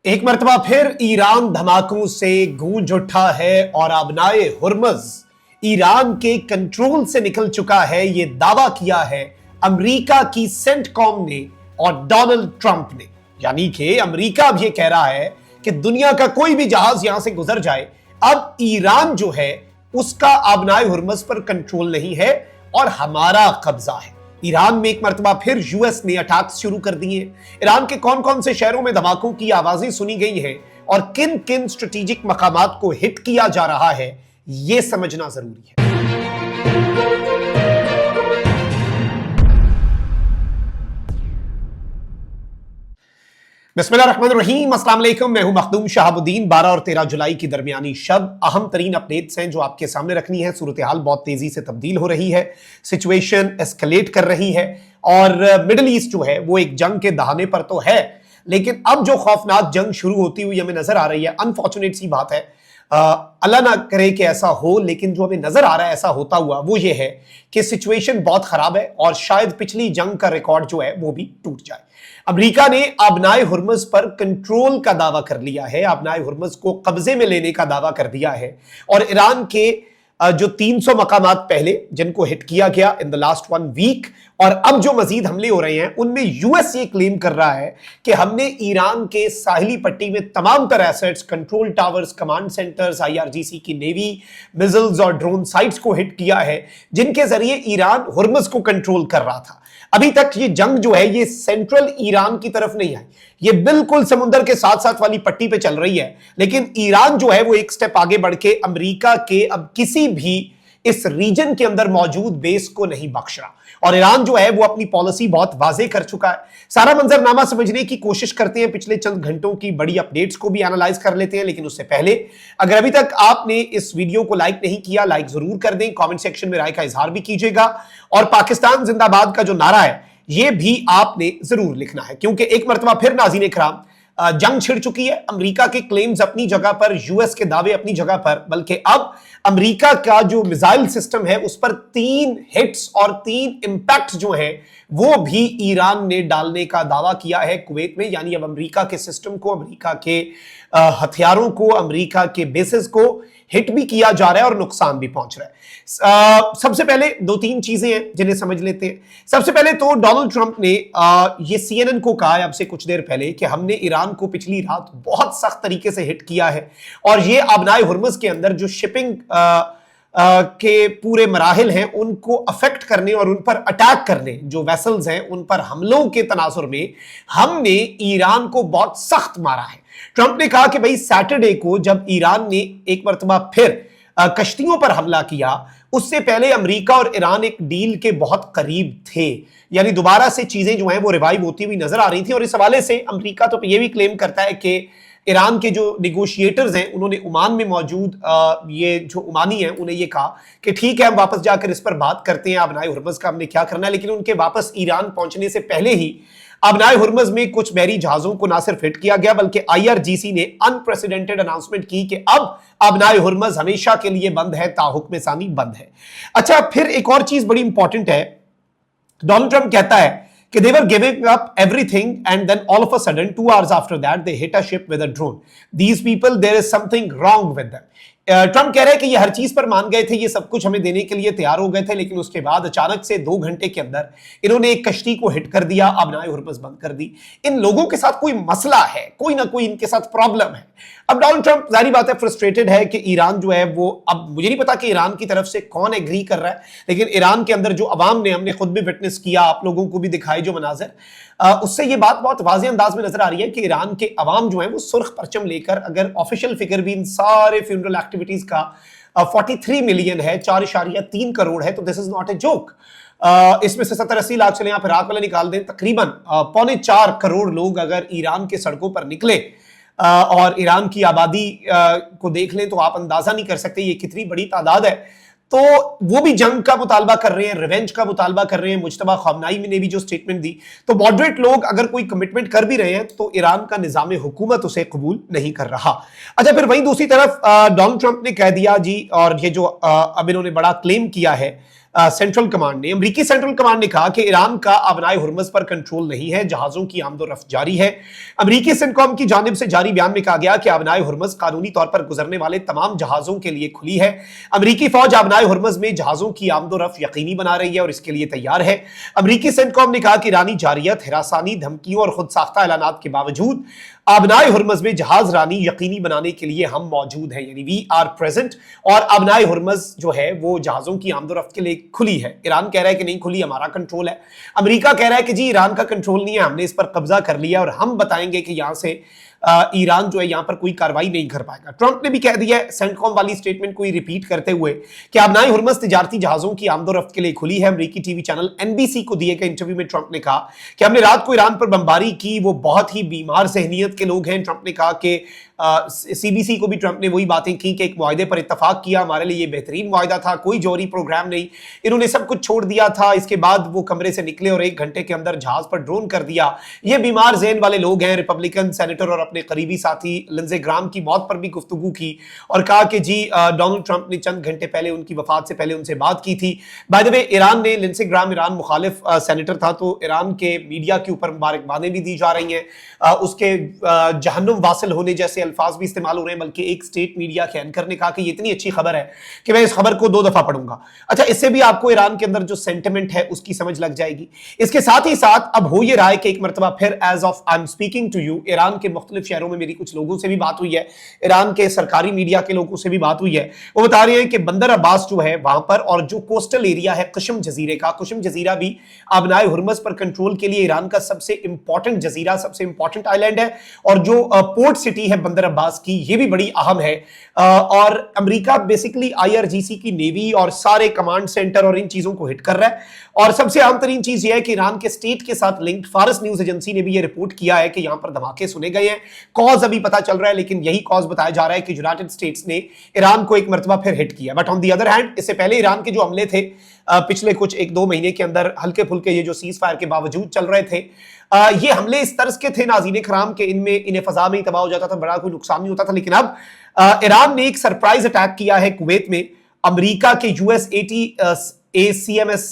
एक मर्तबा फिर ईरान धमाकों से गूंज उठा है और अबनाए हुर्मुज़ ईरान के कंट्रोल से निकल चुका है। यह दावा किया है अमेरिका की सेंटकॉम ने और डोनाल्ड ट्रंप ने। यानी कि अमेरिका अब यह कह रहा है कि दुनिया का कोई भी जहाज यहां से गुजर जाए, अब ईरान जो है उसका अबनाए हुर्मुज़ पर कंट्रोल नहीं है और हमारा कब्जा है। ईरान में एक मर्तबा फिर यूएस ने अटैक्स शुरू कर दिए। ईरान के कौन कौन से शहरों में धमाकों की आवाजें सुनी गई हैं और किन किन स्ट्रेटेजिक मकामात को हिट किया जा रहा है, यह समझना जरूरी है। बिस्मिल्लाहिर्रहमानिर्रहीम, अस्सलाम वालेकुम। मैं हूं मखदूम शहाबुद्दीन। 12 और 13 जुलाई की दरमियानी शब अहम तरीन अपडेट्स हैं जो आपके सामने रखनी है। सूरत हाल बहुत तेजी से तब्दील हो रही है, सिचुएशन एस्केलेट कर रही है और मिडिल ईस्ट जो है वो एक जंग के दहाने पर तो है, लेकिन अब जो खौफनाक जंग शुरू होती हुई हमें नजर आ रही है, अनफॉर्चुनेट सी बात है, अल्लाह ना करे कि ऐसा हो, लेकिन जो हमें नजर आ रहा है ऐसा होता हुआ वो ये है कि सिचुएशन बहुत खराब है और शायद पिछली जंग का रिकॉर्ड जो है वो भी टूट जाए। अमेरिका ने अबनाए हुर्मुज़ पर कंट्रोल का दावा कर लिया है, अबनाए हुर्मुज़ को कब्जे में लेने का दावा कर दिया है और ईरान के जो 300 मकामात पहले जिनको हिट किया गया इन द लास्ट 1 वीक और अब जो मजीद हमले हो रहे हैं उनमें यूएस ये क्लेम कर रहा है कि हमने ईरान के साहिली पट्टी में तमाम तरह assets, control towers, command centres, IRGC की नेवी, मिसाइल्स और ड्रोन साइट्स को हिट किया है जिनके जरिए ईरान हुर्मुज़ को कंट्रोल कर रहा था। अभी तक ये जंग जो है ये सेंट्रल ईरान की तरफ नहीं आई, ये बिल्कुल समुद्र के साथ साथ वाली पट्टी पे चल रही है, लेकिन ईरान जो है वो एक स्टेप आगे बढ़ के अमेरिका के अब किसी भी इस रीजन के अंदर मौजूद बेस को नहीं बख्श रहा और ईरान जो है वो अपनी पॉलिसी बहुत वाजे कर चुका है। सारा मंजरनामा समझने की कोशिश करते हैं, पिछले चंद घंटों की बड़ी अपडेट्स को भी एनालाइज कर लेते हैं, लेकिन उससे पहले अगर अभी तक आपने इस वीडियो को लाइक नहीं किया, लाइक जरूर कर दें, कमेंट सेक्शन में राय का इजहार भी कीजिएगा और पाकिस्तान जिंदाबाद का जो नारा है ये भी आपने जरूर लिखना है, क्योंकि एक मर्तबा फिर नाज़रीन इकराम जंग छिड़ चुकी है। अमेरिका के क्लेम्स अपनी जगह पर, यूएस के दावे अपनी जगह पर, बल्कि अब अमेरिका का जो मिसाइल सिस्टम है उस पर 3 हिट्स और 3 इंपैक्ट जो है वो भी ईरान ने डालने का दावा किया है कुवैत में। यानी अब अमेरिका के सिस्टम को, अमेरिका के हथियारों को, अमेरिका के बेसिस को हिट भी किया जा रहा है और नुकसान भी पहुंच रहा है। सबसे पहले 2-3 चीजें हैं जिन्हें समझ लेते हैं। सबसे पहले तो डोनाल्ड ट्रंप ने ये सीएनएन को कहा है अब से कुछ देर पहले कि हमने ईरान को पिछली रात बहुत सख्त तरीके से हिट किया है और ये अबनाए हुर्मुज़ के अंदर जो शिपिंग के पूरे मराहिल हैं उनको अफेक्ट करने और उन पर अटैक करने, जो वेसल्स हैं उन पर हमलों के तनासुर में हमने ईरान को बहुत सख्त मारा है। ट्रंप ने कहा कि भाई सैटरडे को जब ईरान ने एक मर्तबा फिर कश्तियों पर हमला किया, उससे पहले अमेरिका और ईरान एक डील के बहुत करीब थे, यानी दोबारा से चीजें जो हैं वो रिवाइव होती हुई नजर आ रही थी। और इस हवाले से अमेरिका तो ये भी क्लेम करता है कि ईरान के जो निगोशिएटर्स हैं उन्होंने ओमान में मौजूद ये जो ओमानी हैं उन्हें ये कहा कि ठीक है हम वापस जाकर इस पर बात करते हैं, अबनाए हुर्मुज़ का हमने क्या करना है। लेकिन उनके वापस ईरान पहुंचने से पहले ही अबनाए हुर्मुज़ में कुछ बहरी जहाजों को ना सिर्फ हिट किया गया बल्कि आईआरजीसी ने अनप्रेसिडेंटेड अनाउंसमेंट की कि अब अबनाए हुर्मुज़ हमेशा के लिए बंद है, ताहुक्म सानी बंद है। अच्छा, फिर एक और चीज बड़ी इंपॉर्टेंट है। डोनाल्ड ट्रंप कहता है कि they were giving up everything and then all of a sudden 2 hours after that they hit a ship with a drone. These people, there is something wrong with them. Trump कह रहे हैं कि ये हर चीज पर मान गए थे, ये सब कुछ हमें देने के लिए तैयार हो गए थे, लेकिन उसके बाद अचानक से 2 घंटे के अंदर इन्होंने एक कश्ती को हिट कर दिया, अबनाए हुर्मुज़ बंद कर दी। इन लोगों के साथ कोई मसला है, कोई ना कोई इनके साथ प्रॉब्लम है। अब डोनाल्ड ट्रंप जाहिर बात है फ्रस्ट्रेटेड है कि ईरान जो है वो, अब मुझे नहीं पता कि ईरान की तरफ से कौन एग्री कर रहा है, लेकिन ईरान के अंदर जो अवाम ने, हमने खुद भी विटनेस किया, आप लोगों को भी दिखाए जो मनाजर, उससे ये बात बहुत वाज़ेह अंदाज में नजर आ रही है कि ईरान के अवाम जो है वो सुर्ख परचम लेकर, अगर ऑफिशियल फिगर भी इन सारे फ्यूनरल एक्टिविटीज का 43 मिलियन है, 4.3 करोड़ है, तो this is not a joke. इसमें से 70-80 लाख चले, आप इराक वाले निकाल दें, तकरीबन 3.25 करोड़ लोग अगर ईरान के सड़कों पर निकले और ईरान की आबादी को देख लें तो आप अंदाजा नहीं कर सकते ये कितनी बड़ी तादाद है। तो वो भी जंग का मुतालबा कर रहे हैं, रिवेंज का मुतालबा कर रहे हैं। मुज्तबा ख़ामनाई ने भी जो स्टेटमेंट दी, तो मॉडरेट लोग अगर कोई कमिटमेंट कर भी रहे हैं तो ईरान का निज़ाम हुकूमत उसे कबूल नहीं कर रहा। अच्छा, फिर वहीं दूसरी तरफ डोनाल्ड ट्रंप ने कह दिया जी, और ये जो अब इन्होंने बड़ा क्लेम किया है सेंट्रल कमांड ने, अमेरिकी सेंट्रल कमांड ने कहा कि ईरान का अबनाए हुर्मुज़ पर कंट्रोल नहीं है, जहाजों की आमदोरफ्त जारी है। अमेरिकी सेंटकॉम की जानिब से जारी बयान में कहा गया कि अबनाए हुर्मुज़ कानूनी तौर पर गुजरने वाले तमाम जहाजों के लिए खुली है। अमेरिकी फौज अबनाए हुर्मुज़ में जहाजों की आमदोरफ्त यकीनी बना रही है और इसके लिए तैयार है। अमेरिकी सेंटकॉम ने कहा कि ईरानी जारियत, हिरासानी, धमकियों और खुद साख्ता ऐलानात के बावजूद अबनाए हुर्मुज़ में जहाज रानी यकीनी बनाने के लिए हम मौजूद हैं, यानी वी आर प्रेजेंट। और अबनाए हुर्मुज़ जो है वो जहाजों की आमदोरफ्त के लिए खुली है। ईरान कह रहा है कि नहीं खुली, हमारा कंट्रोल है। अमेरिका कह रहा है कि जी ईरान का कंट्रोल नहीं है, हमने इस पर कब्जा कर लिया और हम बताएंगे कि यहां से ईरान जो है यहां पर कोई कार्रवाई नहीं कर पाएगा। ट्रंप ने भी कह दिया है सेंटकॉम वाली स्टेटमेंट को रिपीट करते हुए कि अबनाए हुर्मुज़ तिजारती जहाजों की आमदोरफ्त के लिए खुली है। अमेरिकी टीवी चैनल एनबीसी को दिए गए इंटरव्यू में ट्रंप ने कहा कि हमने रात को ईरान पर बमबारी की, वो बहुत ही बीमार ज़हनियत के लोग हैं। ट्रंप ने कहा कि सीबीसी को भी ट्रंप ने वही बातें की कि एक मुआहदे पर इत्तफाक किया, हमारे लिए ये बेहतरीन मुआहदा था, कोई जौहरी प्रोग्राम नहीं, इन्होंने सब कुछ छोड़ दिया था। इसके बाद वो कमरे से निकले और 1 घंटे के अंदर जहाज पर ड्रोन कर दिया। ये बीमार ज़हन वाले लोग हैं। रिपब्लिकन सेनेटर और अपने करीबी साथी लिंडसे ग्राहम की मौत पर भी गुफ्तगू की और कहा कि जी डोनाल्ड ट्रंप ने चंद घंटे पहले उनकी वफात से पहले उनसे बात की थी। बाय द वे ईरान ने, लिंडसे ग्राहम ईरान मुखालिफ सेनेटर था, तो ईरान के मीडिया के ऊपर मुबारकबादें भी दी जा रही हैं। उसके जहन्नुम वासिल होने जैसे अल्फाज भी इस्तेमाल हो रहे हैं, बल्कि एक स्टेट मीडिया के एंकर ने कहा कि ये इतनी अच्छी खबर है कि मैं इस खबर को 2 दफा पढ़ूंगा। अच्छा, इससे भी आपको ईरान के अंदर जो सेंटिमेंट है उसकी समझ लग जाएगी। इसके साथ ही साथ अब हो ये रहा है कि एक मरतबा फिर as of I am speaking to you, Iran के मुख्तलिफ शहरों में मेरी कुछ लोगों से भी बात हुई है, ईरान के सरकारी मीडिया के लोगों से भी बात हुई है। वो बता रहे हैं कि बंदर अब्बास जो है वहां पर और जो कोस्टल एरिया है कुशम जजीरे का, कुशम जजीरा भी अबनाए हुर्मुज़ पर कंट्रोल के लिए ईरान का सबसे इंपॉर्टेंट जजीरा, सबसे इंपॉर्टेंट आइलैंड है। और जो पोर्ट सिटी है बंदर अब्बास की, ये भी बड़ी अहम है। और अमेरिका बेसिकली आईआरजीसी की नेवी और सारे कमांड सेंटर और इन चीजों को हिट कर रहा है। और सबसे आम तरीन चीज यह है कि ईरान के स्टेट के साथ लिंक्ड फारस न्यूज एजेंसी ने भी यह रिपोर्ट किया है कि यहां पर धमाके सुने गए हैं। कॉज अभी पता चल रहा है, लेकिन यही कॉज बताया जा रहा है कि यूनाइटेड स्टेट्स ने ईरान को एक मरतबा फिर हिट किया। But on the other hand, इससे पहले ईरान के जो हमले थे पिछले कुछ 1-2 महीने के अंदर हल्के फुल्के ये जो सीज फायर के बावजूद चल रहे थे, ये हमले इस तर्ज के थे नाज़रीन कराम के इन्हें फजा में ही तबाह हो जाता था, बड़ा कोई नुकसान नहीं होता था। लेकिन अब ईरान ने एक सरप्राइज अटैक किया है कुवैत में। अमेरिका के US-80 ACMS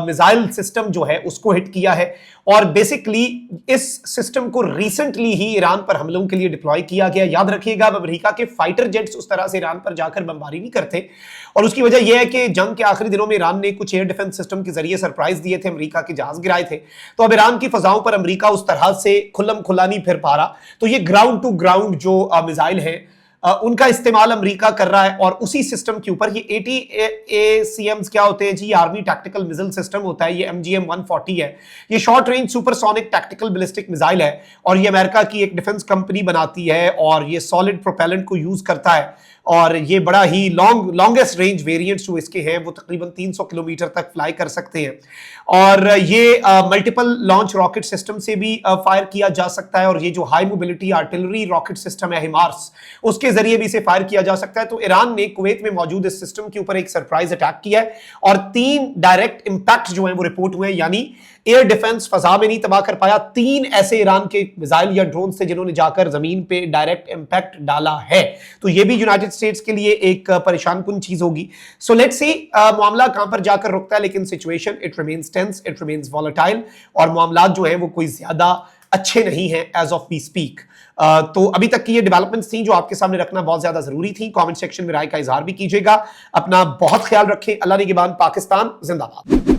मिसाइल सिस्टम जो है उसको हिट किया है और बेसिकली इस सिस्टम को रिसेंटली ही ईरान पर हमलों के लिए डिप्लॉय किया गया। याद रखिएगा, अब अमेरिका के फाइटर जेट्स उस तरह से ईरान पर जाकर बमबारी नहीं करते और उसकी वजह यह है कि जंग के आखिरी दिनों में ईरान ने कुछ एयर डिफेंस सिस्टम के जरिए सरप्राइज दिए थे, अमेरिका के जहाज गिराए थे। तो अब ईरान की फजाओं पर अमेरिका उस तरह से खुल्लम खुल्ला नहीं फिर पा रहा। तो ये ग्राउंड टू ग्राउंड जो मिसाइल है उनका इस्तेमाल अमेरिका कर रहा है और उसी सिस्टम के ऊपर ये 80 ACMs क्या होते हैं जी, आर्मी टैक्टिकल मिसाइल सिस्टम होता है। ये MGM-140 है, ये short range supersonic tactical ballistic missile है और ये अमेरिका की एक डिफेंस कंपनी बनाती है और ये सॉलिड प्रोपेलेंट को यूज करता है और ये बड़ा ही लॉन्गेस्ट रेंज वेरिएंट्स जो इसके हैं वो तकरीबन 300 किलोमीटर तक फ्लाई कर सकते हैं और ये मल्टीपल लॉन्च रॉकेट सिस्टम से भी फायर किया जा सकता है और ये जो high mobility artillery rocket system है हिमार्स, उसके जरिए भी इसे फायर किया जा सकता है। तो ईरान ने कुवैत में मौजूद इस सिस्टम के ऊपर एक सरप्राइज अटैक किया है और 3 डायरेक्ट इंपैक्ट जो है वो रिपोर्ट हुए हैं, यानी एयर डिफेंस फजा में नहीं तबाह कर पाया, 3 ऐसे ईरान के मिसाइल या ड्रोन से जिन्होंने जाकर जमीन पे डायरेक्ट इंपैक्ट डाला है। तो ये भी यूनाइटेड स्टेट्स के लिए एक परेशान कुन चीज होगी। सो लेट्स सी मामला कहां पर जाकर रुकता है, लेकिन situation it remains tense, it remains volatile और मामला जो है वो कोई ज्यादा अच्छे नहीं है एज ऑफ वी स्पीक। तो अभी तक की ये डेवलपमेंट्स थी जो आपके सामने रखना बहुत ज्यादा जरूरी थी। कमेंट सेक्शन में राय का इजहार भी कीजिएगा। अपना बहुत ख्याल रखें। अल्लाह निगहबान। पाकिस्तान जिंदाबाद।